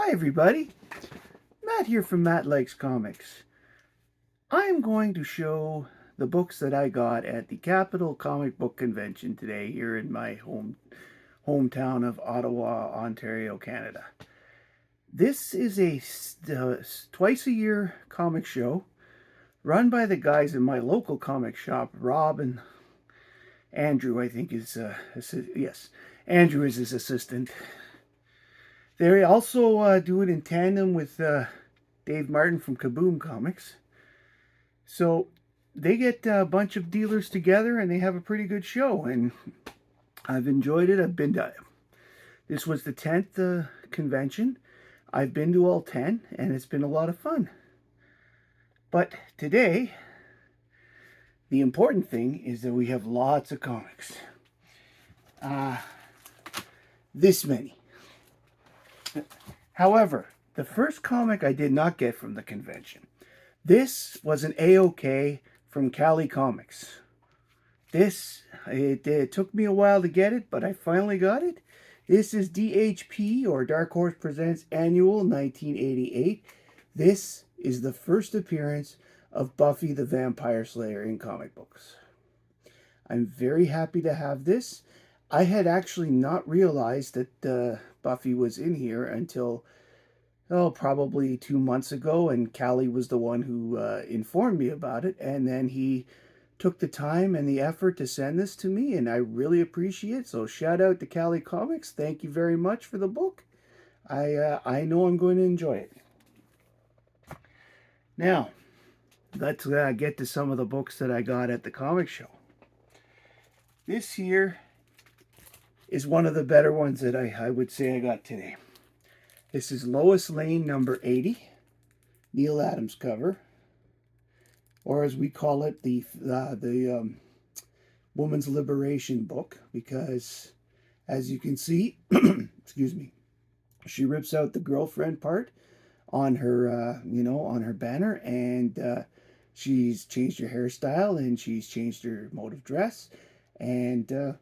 Hi everybody, Matt here from Matt Likes Comics. I am going to show the books that I got at the Capital Comic Book Convention today here in my hometown of Ottawa, Ontario, Canada. This is a twice a year comic show run by the guys in my local comic shop. Rob and Andrew, I think is, yes, Andrew is his assistant. They also do it in tandem with Dave Martin from Kaboom Comics. So they get a bunch of dealers together and they have a pretty good show. And I've enjoyed it. I've been to, this was the 10th convention. I've been to all 10 and it's been a lot of fun. But today, the important thing is that we have lots of comics. This many. However, the first comic I did not get from the convention. This was an AOK from Cali Comics. It took me a while to get it, but I finally got it. This is DHP, or Dark Horse Presents Annual 1988. This is the first appearance of Buffy the Vampire Slayer in comic books. I'm very happy to have this. I had actually not realized that Buffy was in here until, probably 2 months ago, and Callie was the one who informed me about it, and then he took the time and the effort to send this to me, and I really appreciate it. So shout out to Cali Comics. Thank you very much for the book. I know I'm going to enjoy it. Now, let's get to some of the books that I got at the comic show. This here is one of the better ones that I would say I got today. This is Lois Lane number 80, Neil Adams cover, or as we call it, the Woman's Liberation book, because as you can see, excuse me, she rips out the girlfriend part on her, on her banner, and she's changed her hairstyle and she's changed her mode of dress, and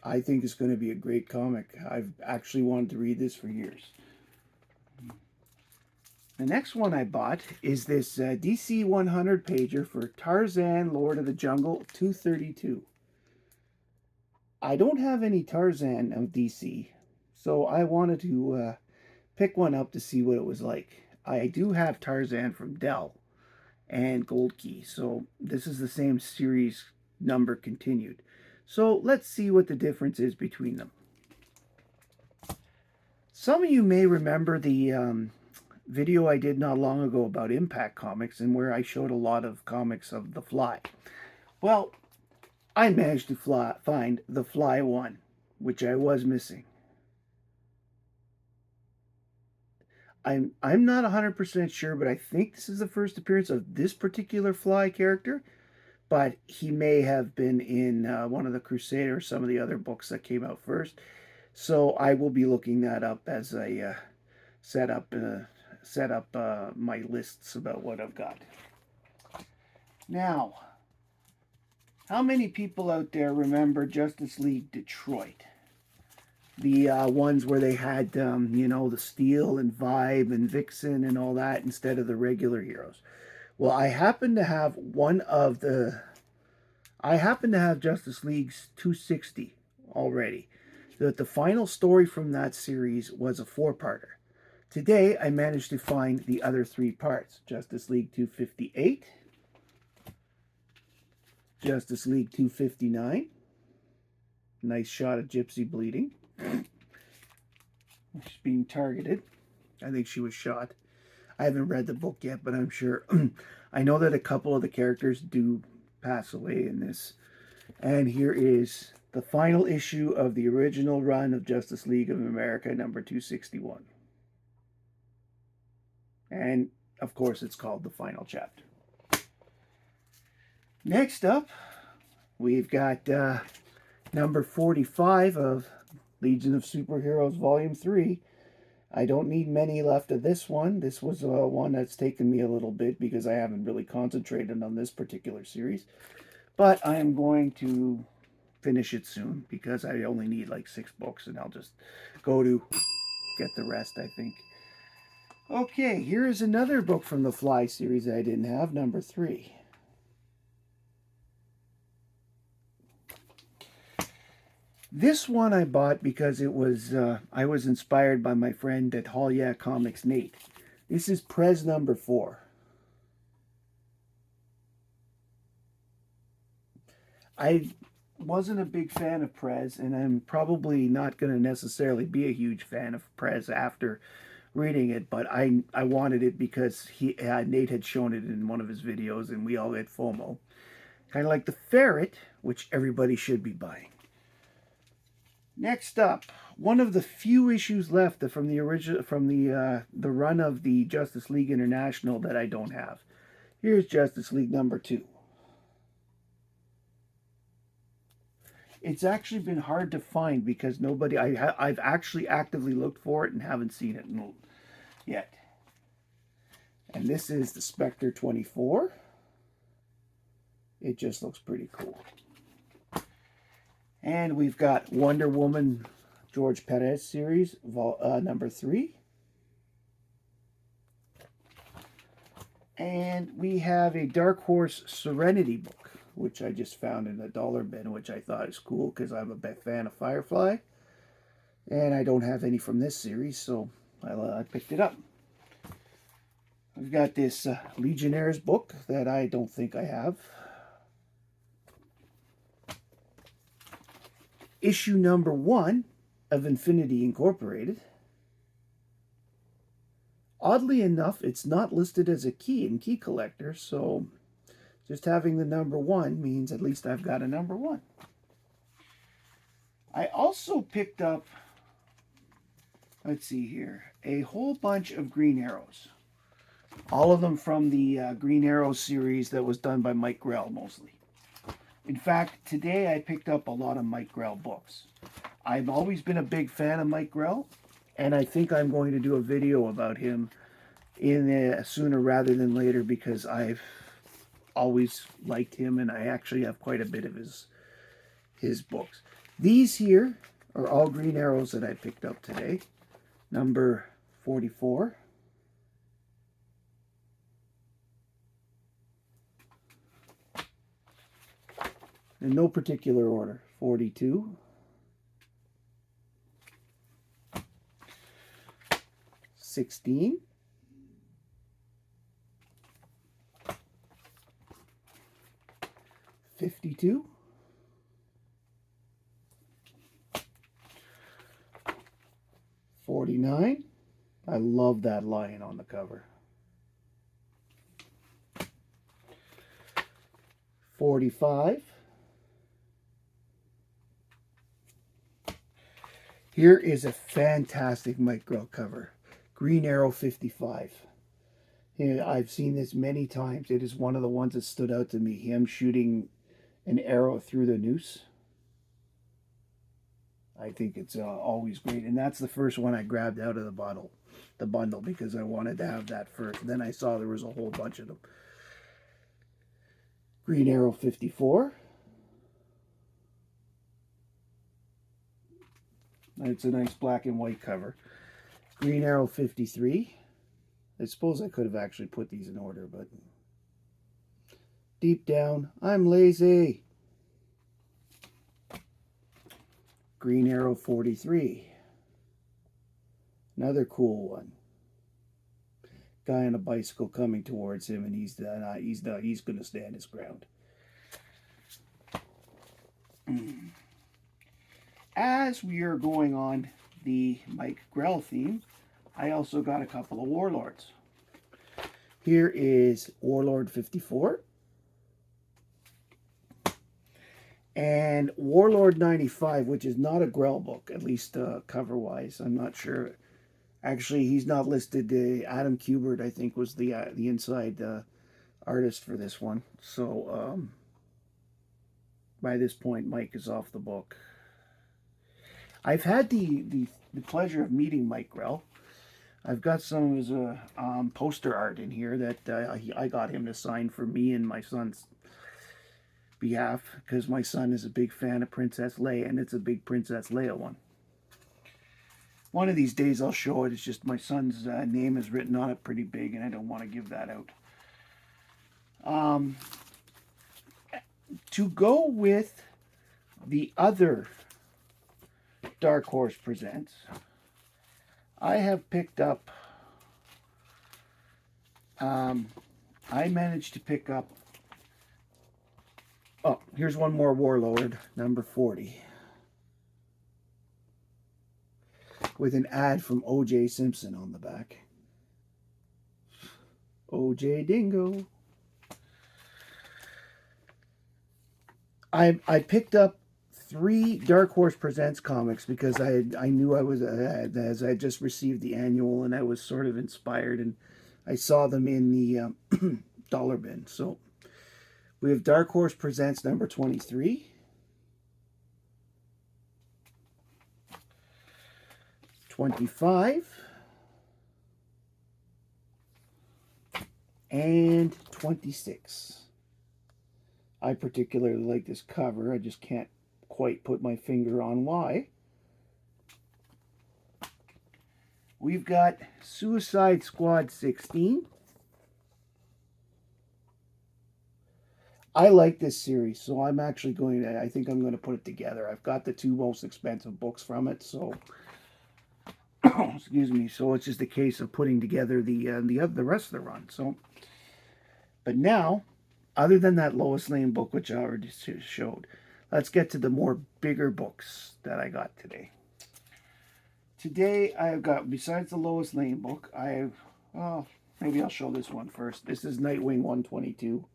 I think it's going to be a great comic. I've actually wanted to read this for years. The next one I bought is this DC 100 pager for Tarzan, Lord of the Jungle 232. I don't have any Tarzan of DC, so I wanted to pick one up to see what it was like. I do have Tarzan from Dell and Gold Key, so this is the same series number continued. So let's see what the difference is between them. Some of you may remember the video I did not long ago about Impact Comics, and where I showed a lot of comics of The Fly. Well, I managed to find The Fly 1, which I was missing. I'm not 100% sure, but I think this is the first appearance of this particular Fly character. But he may have been in one of the Crusader or some of the other books that came out first. So I will be looking that up as I set up my lists about what I've got. Now, how many people out there remember Justice League Detroit? The ones where they had, the Steel and Vibe and Vixen and all that instead of the regular heroes. Well, I happen to have Justice League's 260 already. The final story from that series was a 4-parter. Today, I managed to find the other 3 parts. Justice League 258, Justice League 259. Nice shot of Gypsy bleeding. She's being targeted. I think she was shot. I haven't read the book yet, but I'm sure. I know that a couple of the characters do pass away in this. And here is the final issue of the original run of Justice League of America, number 261. And, of course, it's called the final chapter. Next up, we've got number 45 of Legion of Superheroes Volume 3. I don't need many left of this one. This was one that's taken me a little bit because I haven't really concentrated on this particular series. But I am going to finish it soon because I only need like 6 books and I'll just go to get the rest, I think. Okay, here is another book from the Fly series I didn't have, number 3. This one I bought because it was I was inspired by my friend at Hall Yeah Comics, Nate. This is Prez number 4. I wasn't a big fan of Prez, and I'm probably not going to necessarily be a huge fan of Prez after reading it, but I wanted it because Nate had shown it in one of his videos, and we all had FOMO. Kind of like the Ferret, which everybody should be buying. Next up, one of the few issues left from the run of the Justice League International that I don't have. Here's Justice League number 2. It's actually been hard to find because I've actually actively looked for it and haven't seen it yet. And this is the Spectre 24. It just looks pretty cool. And we've got Wonder Woman George Perez series, number 3. And we have a Dark Horse Serenity book, which I just found in a dollar bin, which I thought is cool because I'm a big fan of Firefly. And I don't have any from this series, so I picked it up. I've got this Legionnaires book that I don't think I have. Issue number 1 of Infinity Incorporated. Oddly enough, it's not listed as a key in Key Collector, so just having the number 1 means at least I've got a number 1. I also picked up, let's see here, a whole bunch of Green Arrows. All of them from the Green Arrow series that was done by Mike Grell mostly. In fact, today I picked up a lot of Mike Grell books. I've always been a big fan of Mike Grell, and I think I'm going to do a video about him sooner rather than later because I've always liked him, and I actually have quite a bit of his books. These here are all Green Arrows that I picked up today. Number 44. In no particular order. 42. 16. 52. 49. I love that lion on the cover. 45. Here is a fantastic Mike Grell cover. Green Arrow 55. I've seen this many times. It is one of the ones that stood out to me. Him shooting an arrow through the noose. I think it's always great. And that's the first one I grabbed out of the bundle because I wanted to have that first. Then I saw there was a whole bunch of them. Green Arrow 54. It's a nice black and white cover. Green Arrow 53. I suppose I could have actually put these in order, but deep down, I'm lazy. Green Arrow 43. Another cool one. Guy on a bicycle coming towards him, and he's going to stand his ground. As we are going on the Mike Grell theme, I also got a couple of Warlords. Here is Warlord 54 and Warlord 95, which is not a Grell book, at least cover-wise. I'm not sure. Actually, he's not listed. Adam Kubert, I think, was the inside artist for this one. So by this point, Mike is off the book. I've had the pleasure of meeting Mike Grell. I've got some of his poster art in here that I got him to sign for me and my son's behalf because my son is a big fan of Princess Leia, and it's a big Princess Leia one. One of these days I'll show it. It's just my son's name is written on it pretty big, and I don't want to give that out. To go with the other Dark Horse Presents, I have picked up, I managed to pick up, oh, here's one more Warlord, number 40, with an ad from O.J. Simpson on the back. O.J. Dingo. I picked up 3 Dark Horse Presents comics because I knew I was as I just received the annual, and I was sort of inspired, and I saw them in the dollar bin. So we have Dark Horse Presents number 23, 25, and 26. I particularly like this cover. I just can't quite put my finger on why. We've got Suicide Squad 16. I like this series, so I'm actually going to, I think I'm going to put it together. I've got the 2 most expensive books from it, so, excuse me, so it's just a case of putting together the rest of the run. So, but now, other than that Lois Lane book, which I already showed, let's get to the more bigger books that I got today. Today I've got, besides the Lois Lane book, maybe I'll show this one first. This is Nightwing 122.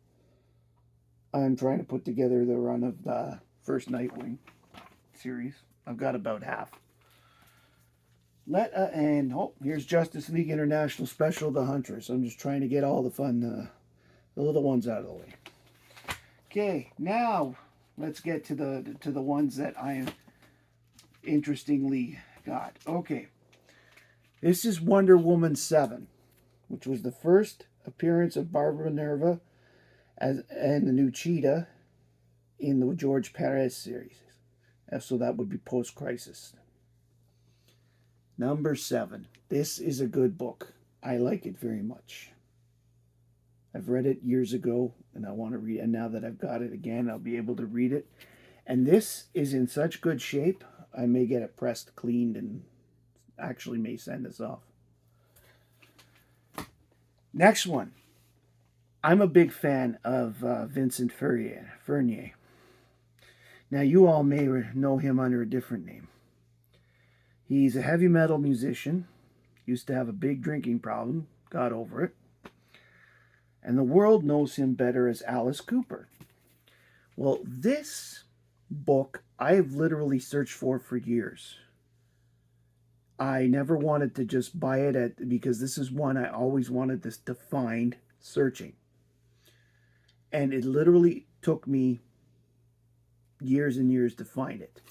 I'm trying to put together the run of the first Nightwing series. I've got about half. Here's Justice League International Special, The Huntress. I'm just trying to get all the fun, the little ones out of the way. Okay, now let's get to the ones that I interestingly got. Okay, this is Wonder Woman 7, which was the first appearance of Barbara Minerva and the new Cheetah in the George Perez series. So that would be post-Crisis. Number 7. This is a good book. I like it very much. I've read it years ago, and I want to read it. And now that I've got it again, I'll be able to read it. And this is in such good shape, I may get it pressed, cleaned, and actually may send this off. Next one. I'm a big fan of Vincent Furnier. Now, you all may know him under a different name. He's a heavy metal musician, used to have a big drinking problem, got over it, and the world knows him better as Alice Cooper. Well, this book I've literally searched for years. I never wanted to just buy it because this is one I always wanted to find searching. And it literally took me years and years to find it.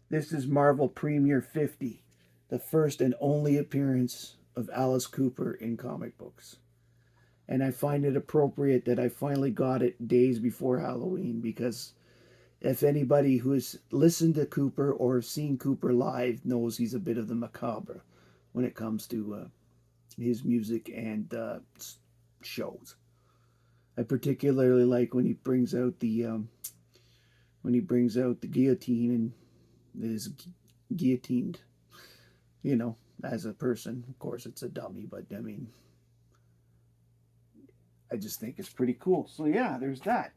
This is Marvel Premiere 50, the first and only appearance of Alice Cooper in comic books. And I find it appropriate that I finally got it days before Halloween, because if anybody who has listened to Cooper or seen Cooper live knows he's a bit of the macabre when it comes to his music and shows. I particularly like when he brings out the guillotine and is guillotined, as a person. Of course, it's a dummy, but I mean, I just think it's pretty cool. So yeah, there's that.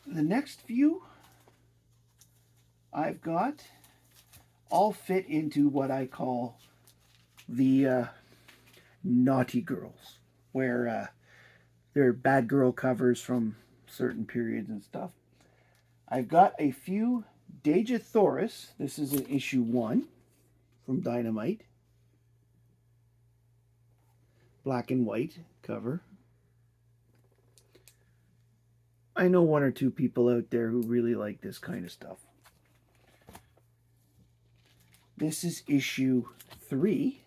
The next few I've got all fit into what I call the naughty girls, where they're bad girl covers from certain periods and stuff. I've got a few Deja Thoris. This is an issue 1 from Dynamite. Black and white cover. I know 1 or 2 people out there who really like this kind of stuff. This is issue 3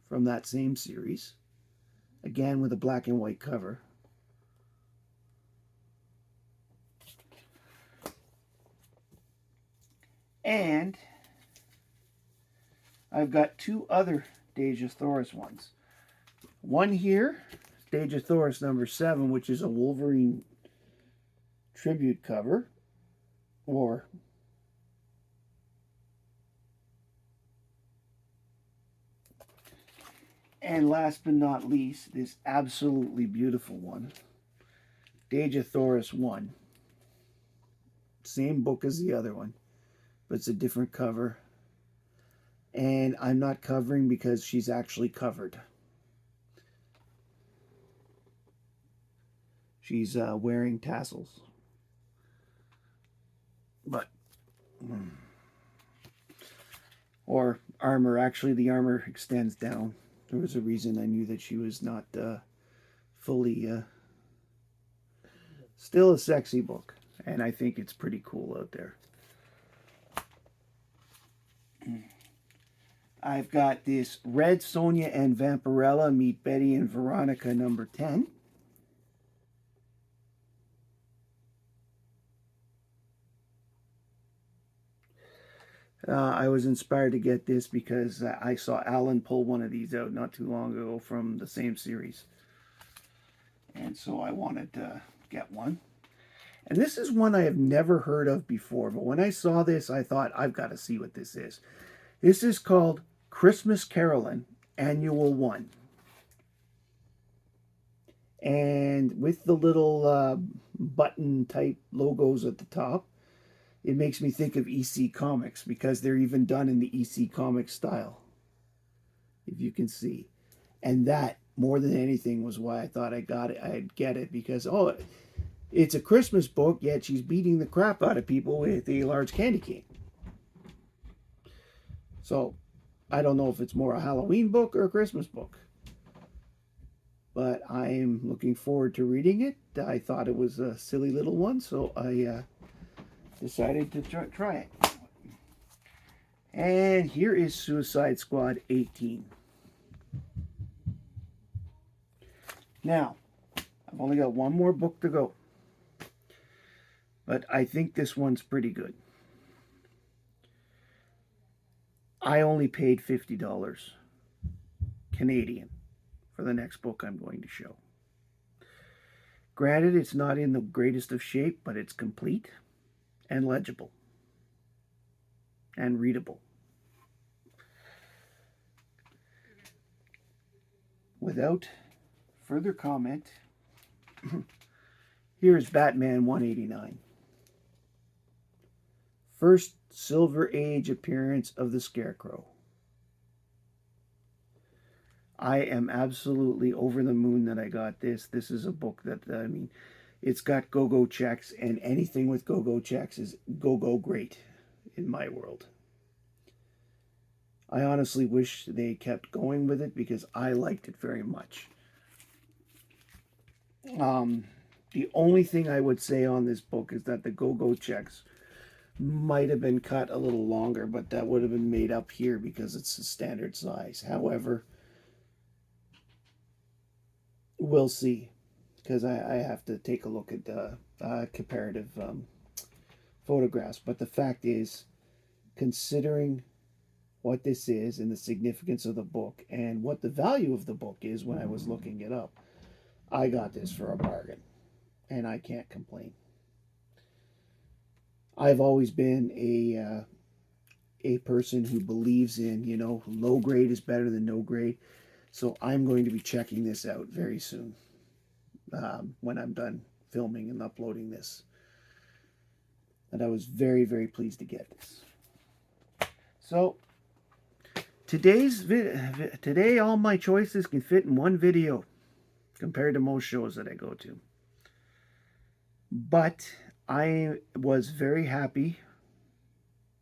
from that same series. Again with a black and white cover. And I've got two other Dagothoris ones. One here, Dagothoris number 7, which is a Wolverine tribute cover, or and last but not least, this absolutely beautiful one, Dagothoris 1. Same book as the other one, but it's a different cover. And I'm not covering because she's actually covered. She's wearing tassels. But, or armor. Actually, the armor extends down. There was a reason I knew that she was not fully... still a sexy book. And I think it's pretty cool out there. I've got this Red Sonja and Vampirella Meet Betty and Veronica number 10. I was inspired to get this because I saw Alan pull one of these out not too long ago from the same series. And so I wanted to get one. And this is one I have never heard of before, but when I saw this, I thought, I've got to see what this is. This is called Christmas Carolyn Annual 1. And with the little button type logos at the top, it makes me think of EC Comics because they're even done in the EC Comics style, if you can see. And that, more than anything, was why I thought I'd get it because, oh, it's a Christmas book, yet she's beating the crap out of people with a large candy cane. So, I don't know if it's more a Halloween book or a Christmas book. But I am looking forward to reading it. I thought it was a silly little one, so I decided to try it. And here is Suicide Squad 18. Now, I've only got one more book to go. But I think this one's pretty good. I only paid $50 Canadian for the next book I'm going to show. Granted, it's not in the greatest of shape, but it's complete and legible and readable. Without further comment, here's Batman 189. First Silver Age appearance of the Scarecrow. I am absolutely over the moon that I got this. This is a book that, I mean, it's got go-go checks, and anything with go-go checks is go-go great in my world. I honestly wish they kept going with it because I liked it very much. The only thing I would say on this book is that the go-go checks might have been cut a little longer, but that would have been made up here because it's a standard size. However, we'll see, because I have to take a look at the comparative photographs. But the fact is, considering what this is and the significance of the book and what the value of the book is when I was looking it up, I got this for a bargain, and I can't complain. I've always been a person who believes in, you know, low grade is better than no grade. So I'm going to be checking this out very soon when I'm done filming and uploading this. And I was very, very pleased to get this. So today all my choices can fit in one video compared to most shows that I go to. But I was very happy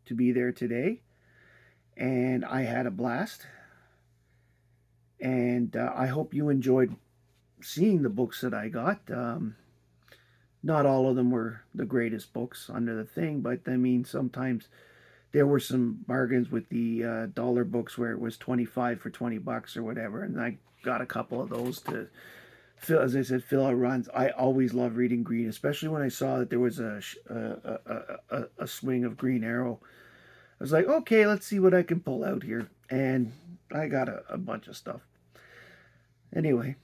to be there today, and I had a blast. And I hope you enjoyed seeing the books that I got. Not all of them were the greatest books under the thing, but I mean, sometimes there were some bargains with the dollar books where it was 25 for $20 or whatever, and I got a couple of those to fill, as I said, fill out runs. I always love reading Green, especially when I saw that there was a swing of Green Arrow was like, okay, let's see what I can pull out here. And I got a bunch of stuff. Anyway,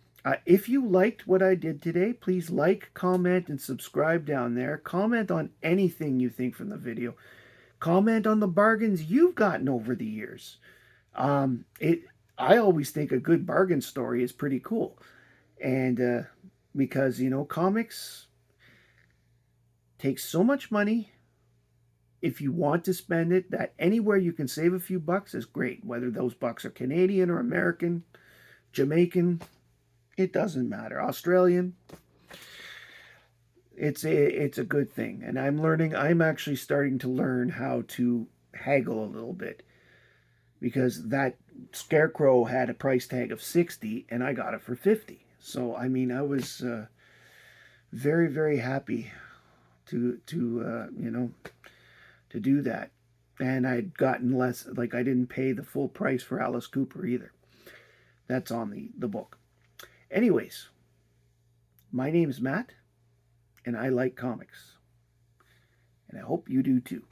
if you liked what I did today, please like, comment, and subscribe down there. Comment on anything you think from the video. Comment on the bargains you've gotten over the years. It I always think a good bargain story is pretty cool, and because comics take so much money. If you want to spend it, that anywhere you can save a few bucks is great. Whether those bucks are Canadian or American, Jamaican, it doesn't matter. Australian, it's a good thing. And I'm actually starting to learn how to haggle a little bit, because that Scarecrow had a price tag of 60 and I got it for 50. So I mean, I was very, very happy to do that. And I'd gotten less, like I didn't pay the full price for Alice Cooper either. That's on the book. Anyways, my name's Matt, and I like comics. And I hope you do too.